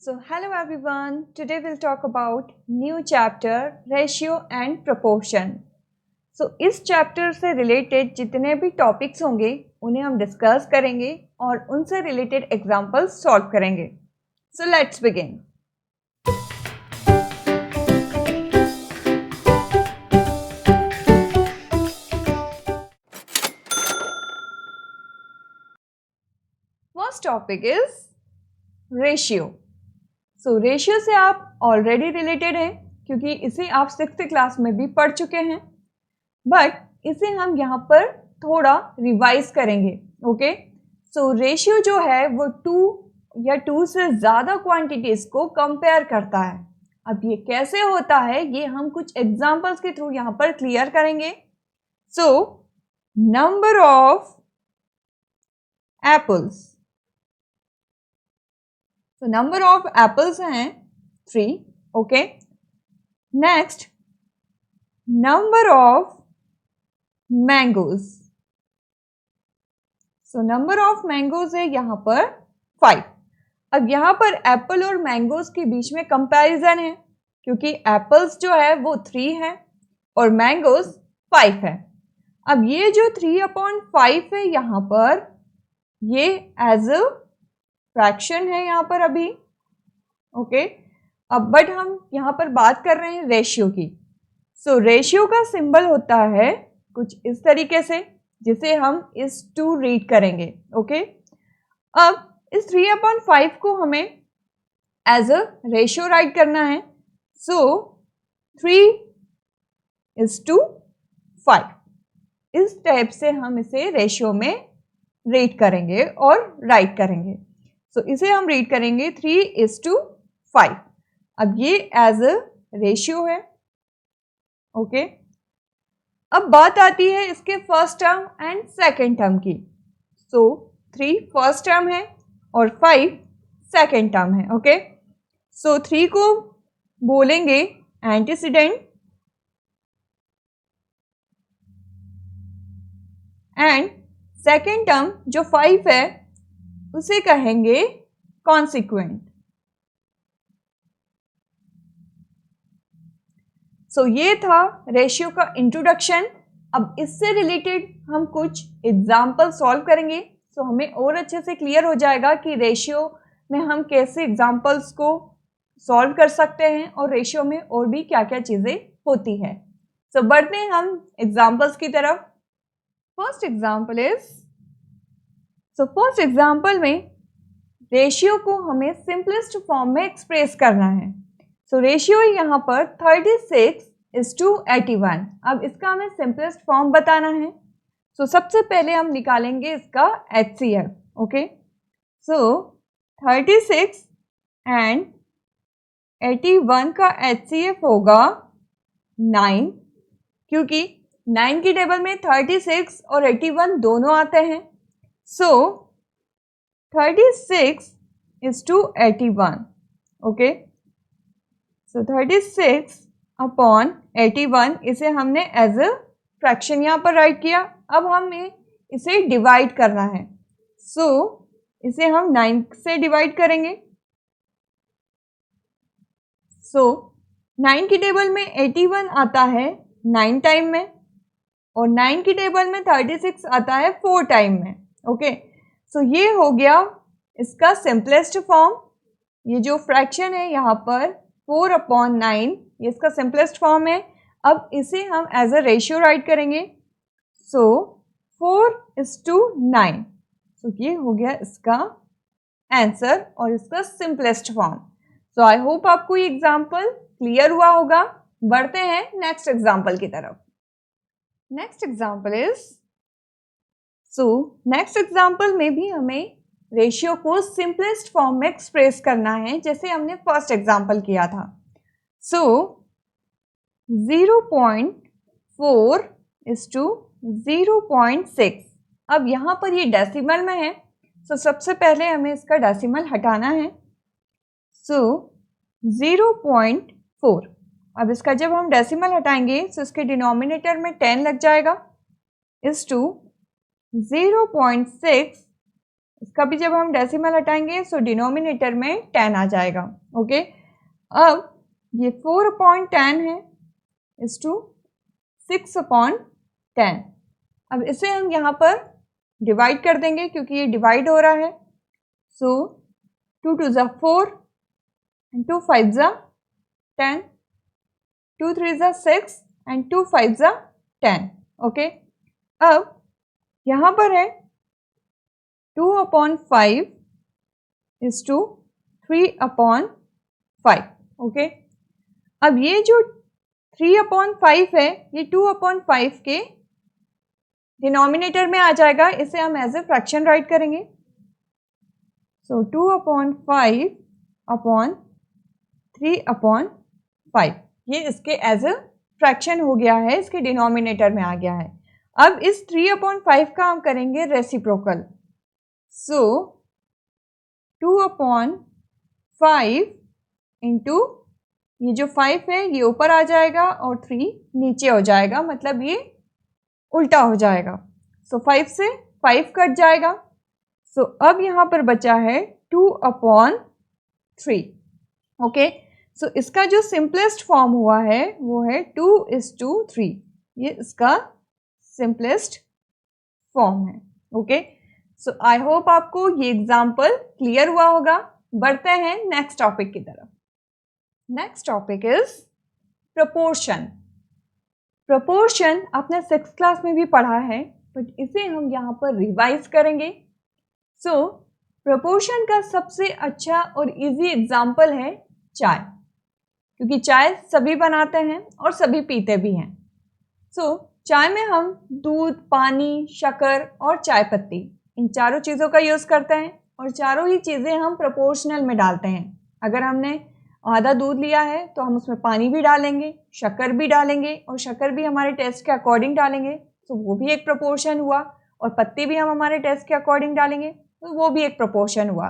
So hello everyone, today we'll talk about new chapter ratio and proportion. So इस chapter से related जितने भी topics होंगे उन्हें हम डिस्कस करेंगे और उनसे रिलेटेड एग्जांपल्स सॉल्व करेंगे. So let's begin. First topic is ratio. So ratio से आप ऑलरेडी रिलेटेड हैं क्योंकि इसे आप 6th क्लास में भी पढ़ चुके हैं, बट इसे हम यहाँ पर थोड़ा रिवाइज करेंगे. ओके, सो रेशियो जो है वो 2 या 2 से ज़्यादा क्वांटिटीज़ को कंपेयर करता है. अब ये कैसे होता है ये हम कुछ एग्जांपल्स के थ्रू यहाँ पर क्लियर करेंगे. सो नंबर ऑफ एप्पल्स, तो नंबर ऑफ एप्पल्स हैं 3. Okay, next number of mangoes, so number of mangoes है यहाँ पर 5. अब यहाँ पर एप्पल और मैंगोज के बीच में कंपैरिजन है क्योंकि एप्पल्स जो है वो 3 है और मैंगोज 5 है. अब ये जो 3/5 है यहाँ पर ये एज अ फ्रैक्शन है यहाँ पर अभी. ओके, अब बट हम यहाँ पर बात कर रहे हैं रेशियो की. सो रेशियो का सिंबल होता है कुछ इस तरीके से जिसे हम इस 2 रीड करेंगे. ओके, अब इस 3/5 को हमें एज अ रेशियो राइट करना है. सो 3:5 इस टाइप से हम इसे रेशियो में रीड करेंगे और राइट करेंगे. सो इसे हम रीड करेंगे 3:5. अब ये एज अ रेशियो है. ओके, अब बात आती है इसके first term and second term की. सो 3 फर्स्ट टर्म है और 5 सेकेंड टर्म है. ओके, सो 3 को बोलेंगे एंटीसीडेंट एंड सेकेंड टर्म जो 5 है उसे कहेंगे कॉन्सिक्वेंट. सो ये था रेशियो का इंट्रोडक्शन. अब इससे रिलेटेड हम कुछ एग्जाम्पल सॉल्व करेंगे. सो हमें और अच्छे से क्लियर हो जाएगा कि रेशियो में हम कैसे एग्जाम्पल्स को सॉल्व कर सकते हैं और रेशियो में और भी क्या क्या चीज़ें होती है. सो बढ़ते हैं हम एग्जाम्पल्स की तरफ. First example is, so first example में रेशियो को हमें सिंपलेस्ट फॉर्म में एक्सप्रेस करना है. सो रेशियो यहाँ पर 36:81. अब इसका हमें सिंपलेस्ट फॉर्म बताना है. सो सबसे पहले हम निकालेंगे इसका HCF. ओके, सो 36 एंड 81 का HCF होगा 9 क्योंकि 9 की टेबल में 36 और 81 दोनों आते हैं. सो 36:81. ओके, सो 36/81 इसे हमने एज अ फ्रैक्शन यहाँ पर राइट किया. अब हमें इसे डिवाइड करना है. सो इसे हम 9 से डिवाइड करेंगे. सो 9 की टेबल में 81 आता है 9 टाइम में और 9 की टेबल में 36 आता है 4 टाइम में. ओके, सो ये हो गया इसका सिंपलेस्ट फॉर्म. ये जो फ्रैक्शन है यहाँ पर 4/9 ये इसका सिंपलेस्ट फॉर्म है. अब इसे हम एज अ रेशियो राइट करेंगे. सो 4:9. सो ये हो गया इसका आंसर और इसका simplest form. So I hope आपको ये एग्जाम्पल क्लियर हुआ होगा. बढ़ते हैं नेक्स्ट एग्जाम्पल की तरफ. Next example is, so next example में भी हमें रेशियो को सिंपलेस्ट फॉर्म में एक्सप्रेस करना है जैसे हमने फर्स्ट एग्जाम्पल किया था. सो 0.4:0.6. अब यहाँ पर ये डेसिमल में है. सो सबसे पहले हमें इसका डेसिमल हटाना है. सो 0.4. अब इसका जब हम डेसिमल हटाएंगे तो इसके डिनोमिनेटर में 10 लग जाएगा. इस टू 0.6 इसका भी जब हम डेसिमल हटाएंगे सो डिनोमिनेटर में 10 आ जाएगा। ओके, अब ये 4/10 है इज टू 6/10। अब इसे हम यहाँ पर डिवाइड कर देंगे क्योंकि ये डिवाइड हो रहा है। सो 2 2 ज़ा 4 and 2 5 ज़ा 10, 2 3 ज़ा 6 and 2 5 ज़ा 10। ओके, अब यहाँ पर है 2/5 is to 3/5। ओके, अब ये जो 3/5 है ये 2/5 के डिनोमिनेटर में आ जाएगा। इसे हम एज ए फ्रैक्शन राइट करेंगे। सो 2/5/3/5 ये इसके एज ए फ्रैक्शन हो गया है, इसके डिनोमिनेटर में आ गया है। अब इस 3/5 का हम करेंगे रेसिप्रोकल। सो 2/5 इंटू ये जो 5 है ये ऊपर आ जाएगा और 3 नीचे हो जाएगा, मतलब ये उल्टा हो जाएगा। सो 5 से 5 कट जाएगा। सो अब यहाँ पर बचा है 2/3। ओके, सो इसका जो सिंपलेस्ट फॉर्म हुआ है वो है 2:3। ये इसका सिंपलेस्ट फॉर्म है। ओके, सो आई होप आपको ये एग्जाम्पल क्लियर हुआ होगा। बढ़ते हैं नेक्स्ट टॉपिक की तरफ। Next topic is proportion. Proportion आपने 6th क्लास में भी पढ़ा है, बट इसे हम यहाँ पर रिवाइज करेंगे। सो प्रोपोर्शन का सबसे अच्छा और इजी एग्जाम्पल है चाय, क्योंकि चाय सभी बनाते हैं और सभी पीते भी हैं। सो चाय में हम दूध, पानी, शक्कर और चाय पत्ती इन चारों चीज़ों का यूज़ करते हैं और चारों ही चीज़ें हम प्रोपोर्शनल में डालते हैं। अगर हमने आधा दूध लिया है तो हम उसमें पानी भी डालेंगे, शक्कर भी डालेंगे और शक्कर भी हमारे टेस्ट के अकॉर्डिंग डालेंगे, तो वो भी एक प्रोपोर्शन हुआ। और पत्ती भी हम हमारे टेस्ट के अकॉर्डिंग डालेंगे तो वो भी एक प्रोपोर्शन हुआ।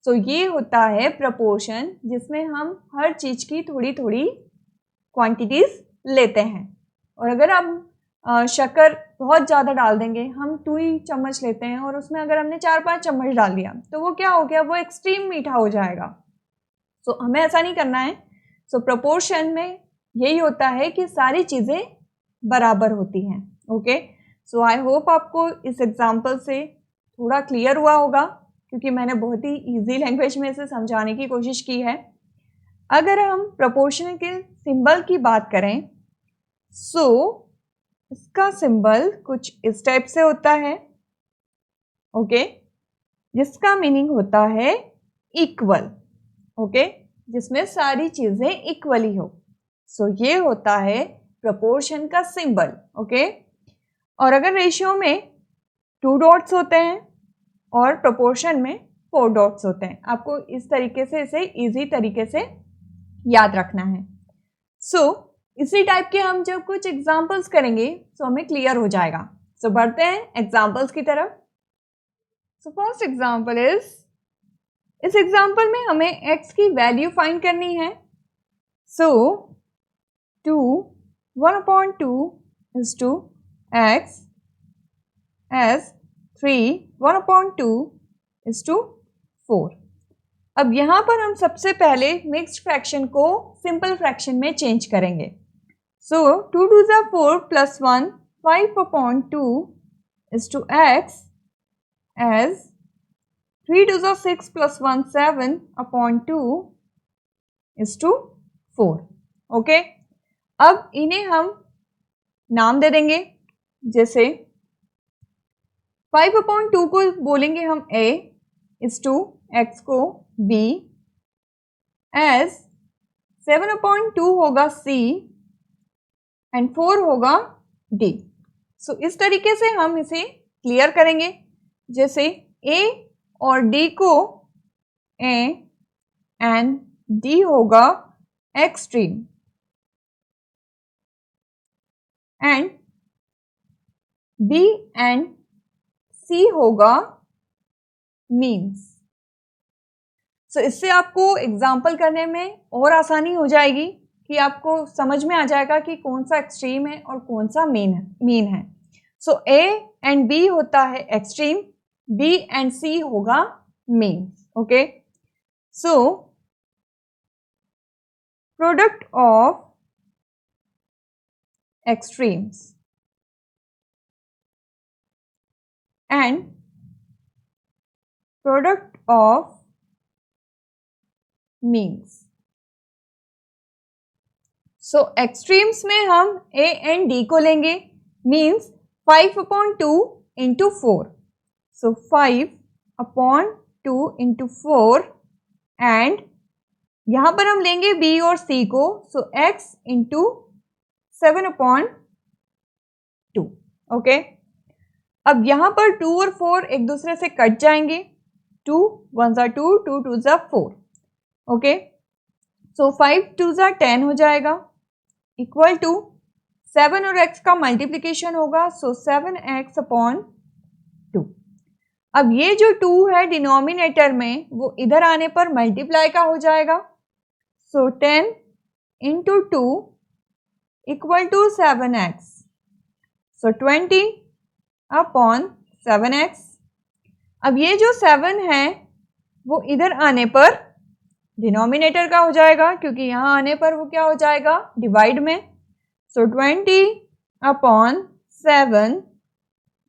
सो ये होता है प्रोपोर्शन, जिसमें हम हर चीज़ की थोड़ी थोड़ी क्वांटिटीज़ लेते हैं। और अगर हम शक्कर बहुत ज़्यादा डाल देंगे, हम 2 ही चम्मच लेते हैं और उसमें अगर हमने 4-5 चम्मच डाल दिया तो वो क्या हो गया, वो एक्सट्रीम मीठा हो जाएगा। सो हमें ऐसा नहीं करना है। सो प्रोपोर्शन में यही होता है कि सारी चीज़ें बराबर होती हैं। ओके, सो आई होप आपको इस एग्जाम्पल से थोड़ा क्लियर हुआ होगा, क्योंकि मैंने बहुत ही ईजी लैंग्वेज में इसे समझाने की कोशिश की है। अगर हम प्रोपोर्शन के सिंबल की बात करें, सो इसका सिंबल कुछ इस टाइप से होता है। ओके, जिसका मीनिंग होता है इक्वल। ओके, जिसमें सारी चीजें इक्वली हो। सो ये होता है प्रोपोर्शन का सिंबल। ओके, और अगर रेशियो में 2 डॉट्स होते हैं और प्रोपोर्शन में 4 डॉट्स होते हैं, आपको इस तरीके से इसे इजी तरीके से याद रखना है। सो इसी टाइप के हम जब कुछ एग्जाम्पल्स करेंगे तो हमें क्लियर हो जाएगा। सो बढ़ते हैं एग्जाम्पल्स की तरफ। सो फर्स्ट एग्जाम्पल इज, इस एग्जाम्पल में हमें x की वैल्यू फाइंड करनी है। सो 1/2 is to x as 1/2 is to 4। अब यहाँ पर हम सबसे पहले मिक्स्ड फ्रैक्शन को सिंपल फ्रैक्शन में चेंज करेंगे। सो 2 2 ज़ा 4 + 1 5/2 is to x as 3 2 ज़ा 6 + 1 7/2 is to 4। ओके, अब इन्हें हम नाम दे देंगे। जैसे 5/2 को बोलेंगे हम a, is to x को b, as 7/2 होगा c एंड 4 होगा d। सो इस तरीके से हम इसे क्लियर करेंगे। जैसे a और d को a एंड d होगा extreme and b and c होगा मीन्स। सो इससे आपको एग्जाम्पल करने में और आसानी हो जाएगी कि आपको समझ में आ जाएगा कि कौन सा एक्सट्रीम है और कौन सा मीन है। सो ए एंड बी होता है एक्सट्रीम B एंड C होगा means. Okay, so product of extremes and product of means। So extremes में हम A एंड D को लेंगे, means 5/2 into 4। So 5/2 into 4 and यहां पर हम लेंगे B और C को, सो X इंटू 7/2। ओके, अब यहां पर 2 और 4 एक दूसरे से कट जाएंगे, 2 1 ज़ा 2, 2 2 ज़ा 4। ओके, सो 5 2 ज़ा 10 हो जाएगा, इक्वल टू 7 और x का मल्टीप्लीकेशन होगा, सो 7x/2। अब ये जो 2 है डिनोमिनेटर में, वो इधर आने पर मल्टीप्लाई का हो जाएगा, so 10 into 2 equal to 7x, so 20/7x। अब ये जो 7 है वो इधर आने पर डिनोमिनेटर का हो जाएगा, क्योंकि यहाँ आने पर वो क्या हो जाएगा, डिवाइड में, सो 20/7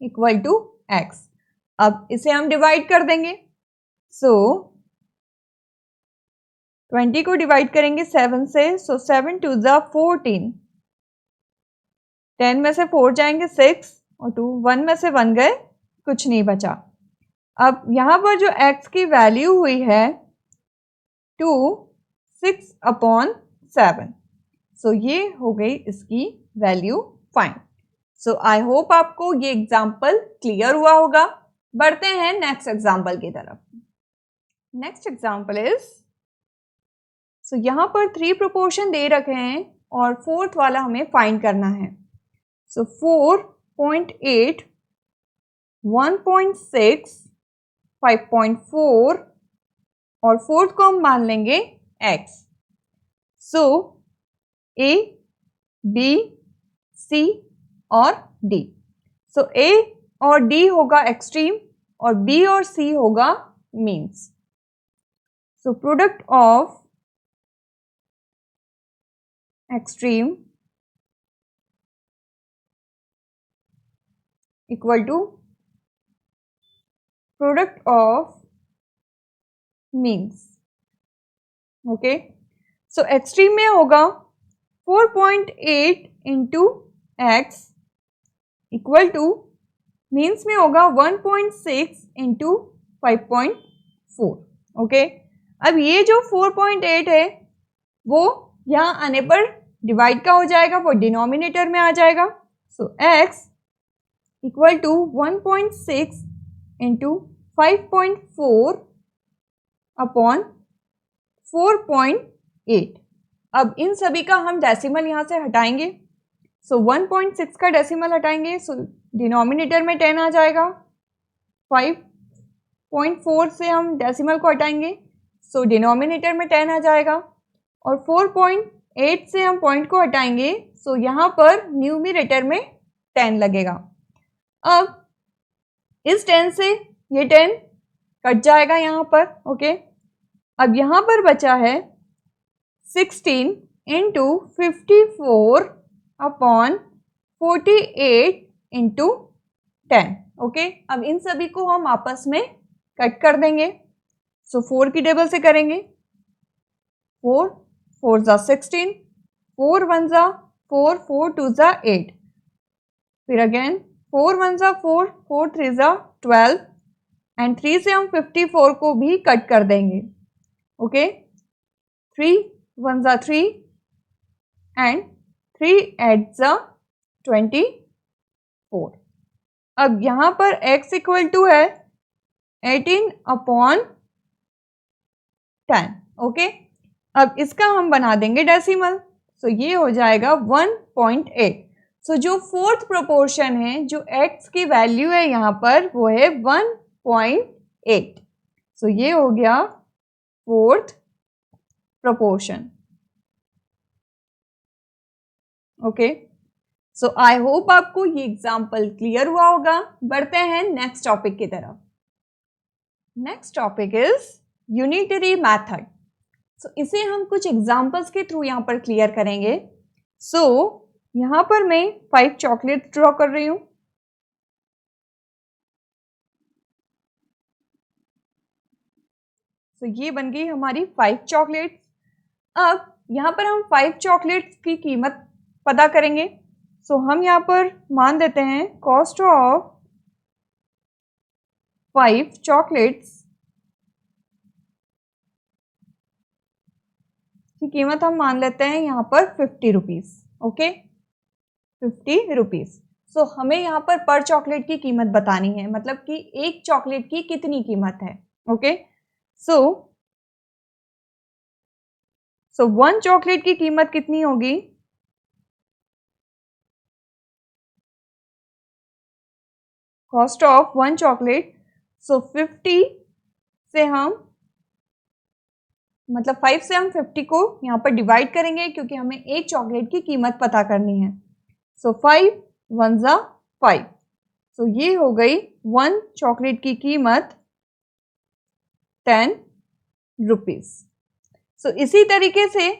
इक्वल टू x। अब इसे हम डिवाइड कर देंगे, सो 20 को डिवाइड करेंगे 7 से, सो 7 2 ज़ा 14, 10 में से 4 जाएंगे 6 और 2 1 में से 1 गए, कुछ नहीं बचा। अब यहाँ पर जो x की वैल्यू हुई है 2 6/7, सो ये हो गई इसकी value find. So I hope आपको ये एग्जाम्पल क्लियर हुआ होगा। बढ़ते हैं नेक्स्ट एग्जाम्पल की तरफ। नेक्स्ट एग्जाम्पल इज, सो यहाँ पर 3 प्रोपोर्शन दे रखे हैं और फोर्थ वाला हमें फाइंड करना है। सो 4.8, 1.6, 5.4 और फोर्थ को हम मान लेंगे x। So A, B, C और D। सो A और D होगा एक्सट्रीम और B और C होगा means. So product of extreme equal to product of means. Okay, so extreme में होगा 4.8 into x equal to means में होगा 1.6 इंटू 5.4। ओके, अब ये जो 4.8 है वो यहाँ आने पर डिवाइड का हो जाएगा, वो डिनोमिनेटर में आ जाएगा। So x equal to 1.6 into 5.4 upon 4.8। अब इन सभी का हम डेसिमल यहाँ से हटाएंगे, सो 1.6 का डेसिमल हटाएंगे, सो डिनोमिनेटर में 10 आ जाएगा। 5.4 से हम डेसिमल को हटाएंगे, सो डिनोमिनेटर में 10 आ जाएगा और 4.8 से हम पॉइंट को हटाएंगे, सो यहाँ पर न्यूमरेटर में 10 लगेगा। अब इस 10 से ये 10 कट जाएगा यहाँ पर। ओके, अब यहाँ पर बचा है 16 इंटू 54 अपॉन 48 इंटू 10। ओके, अब इन सभी को हम आपस में कट कर देंगे, सो 4 की टेबल से करेंगे, 4 4 ज़ा 16, 4 1 ज़ा 4, 4 2 ज़ा 8, फिर अगेन 4 1 ज़ा 4, 4 3 ज़ा 12 एंड 3 से हम 54 को भी कट कर देंगे। ओके, 3 1 ज़ा 3 एंड 3 8 ज़ा 24। अब यहाँ पर x इक्वल टू है 18/10। ओके, अब इसका हम बना देंगे डेसिमल, सो ये हो जाएगा 1.8। सो जो फोर्थ प्रोपोर्शन है, जो x की वैल्यू है यहाँ पर, वो है 1.8। सो ये हो गया fourth proportion. Okay, so I hope आपको ये एग्जाम्पल क्लियर हुआ होगा। बढ़ते हैं नेक्स्ट टॉपिक की तरफ। Next topic is unitary method. So इसे हम कुछ एग्जांपल्स के थ्रू यहाँ पर क्लियर करेंगे। सो यहाँ पर मैं 5 चॉकलेट ड्रॉ कर रही हूँ। सो ये बन गई हमारी 5 चॉकलेट्स। अब यहाँ पर हम 5 चॉकलेट्स की कीमत पता करेंगे। सो हम यहाँ पर मान देते हैं कॉस्ट ऑफ 5 चॉकलेट्स की कीमत हम मान लेते हैं यहाँ पर 50 रुपीज़। Okay, 50 rupees. सो हमें यहाँ पर चॉकलेट की कीमत बतानी है, मतलब कि एक चॉकलेट की कितनी कीमत है। ओके, सो 1 चॉकलेट की कीमत कितनी होगी? Cost of 1 chocolate. सो 50 से हम मतलब 5 से हम 50 को यहाँ पर डिवाइड करेंगे, क्योंकि हमें एक चॉकलेट की कीमत पता करनी है। सो 5 1 जा 5। सो ये हो गई 1 चॉकलेट की कीमत 10 रुपीज़। सो इसी तरीके से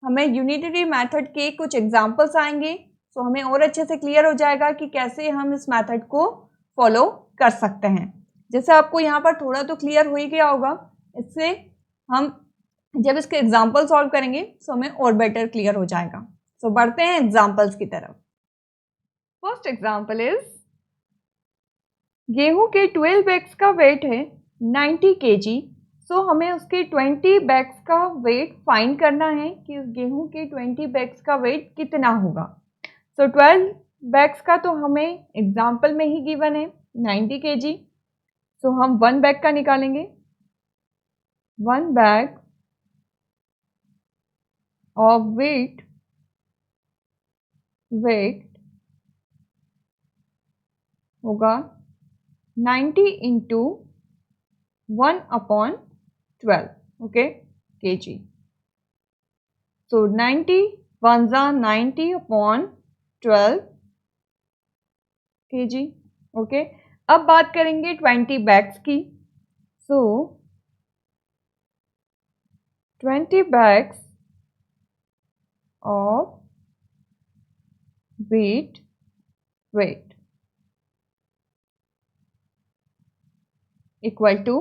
हमें यूनिटरी मेथड के कुछ एग्जांपल्स आएंगे। सो हमें और अच्छे से क्लियर हो जाएगा कि कैसे हम इस मेथड को फॉलो कर सकते हैं। जैसे आपको यहाँ पर थोड़ा तो क्लियर हो ही गया होगा, इससे हम जब इसके एग्जाम्पल सॉल्व करेंगे तो हमें और बेटर क्लियर हो जाएगा। सो बढ़ते हैं एग्जाम्पल्स की तरफ। फर्स्ट एग्जाम्पल इज गेहूं के 12 बैग्स का वेट है 90 kg। सो हमें उसके 20 बैग्स का वेट फाइंड करना है कि उस गेहूं के 20 बैग्स का वेट कितना होगा। सो 12 बैग्स का तो हमें एग्जाम्पल में ही गिवन है 90 kg। सो हम 1 बैग का निकालेंगे। 1 बैग of weight होगा 90 इंटू 1/12 ओके kg। सो 90 1 जा 90/12 kg। ओके, अब बात करेंगे 20 बैग्स की। सो 20 bags of weight equal to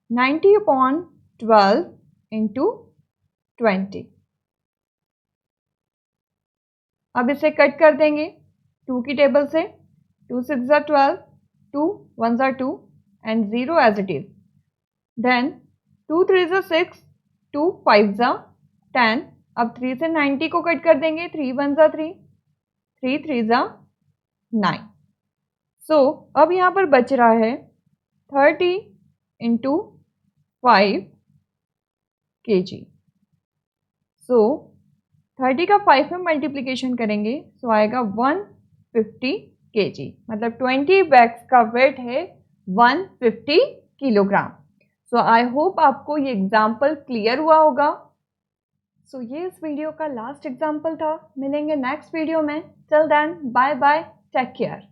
90/12 into 20। अब इसे कट कर देंगे 2 की टेबल से। 2 6 जा 12, 2 1 जा 2 and 0 as it is. Then 2 3 जा 6, 2 5 जा 10। अब 3 से 90 को कट कर देंगे। 3 1 जा 3, 3 3 जा 9। सो अब यहाँ पर बच रहा है 30 इंटू 5 kg। सो 30 का 5 में मल्टीप्लीकेशन करेंगे सो आएगा 150 kg, मतलब 20 बैग्स का वेट है 150 किलोग्राम। सो आई होप आपको ये एग्जाम्पल क्लियर हुआ होगा। सो ये इस वीडियो का लास्ट एग्जाम्पल था। मिलेंगे नेक्स्ट वीडियो में। Till then bye bye, take care.